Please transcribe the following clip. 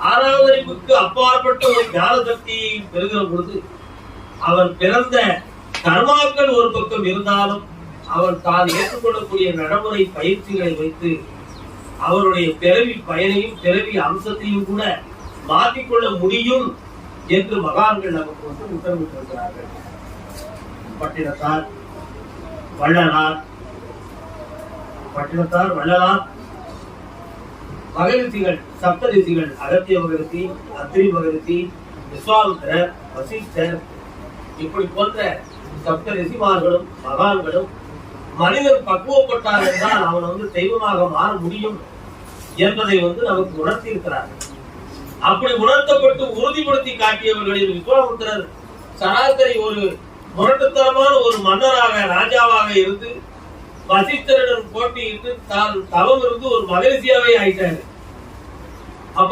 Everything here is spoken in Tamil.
ஆறாவது அறிவுக்கு அப்பாற்பட்ட ஒரு ஞான சக்தியை பெறுகிற பொழுது அவன் பிறந்த கர்மாக்கள் ஒரு பக்கம் இருந்தாலும் அவன் தான் ஏற்றுக்கொள்ளக்கூடிய நடைமுறை பயிற்சிகளை வைத்து அவருடைய பிறவி பயனையும் பிறவி அம்சத்தையும் கூட மாற்றிக்கொள்ள முடியும் என்று மகான்கள் நமக்கு உத்தரவிட்டிருக்கிறார்கள். பட்டினத்தார் வள்ளலார் மகரிஷிகள், சப்தரிஷிகள், அகத்திய மகரிஷி, அத்திரி மகரிஷி, விஸ்வாமித்திரர், வசிஷ்டர், இப்படி போன்ற சப்த ரிஷிமார்களும் மகான்களும் மனிதன் பக்குவப்பட்டார் என்றால் அவன் தெய்வமாக மாற முடியும் என்பதை நமக்கு உணர்த்தி இருக்கிறார்கள். அப்படி உணர்த்தப்பட்டு உறுதிப்படுத்தி காட்டியவர்களில் விஸ்வாமித்திரர் சராசரி ஒரு முரட்டுத்தனமான ஒரு மன்னராக ராஜாவாக இருந்து வசிஷ்டரிடம் போட்டியிட்டு தான் தவம் இருந்து ஒரு மகரிஷியாவே ஆயிட்டாரு. அப்ப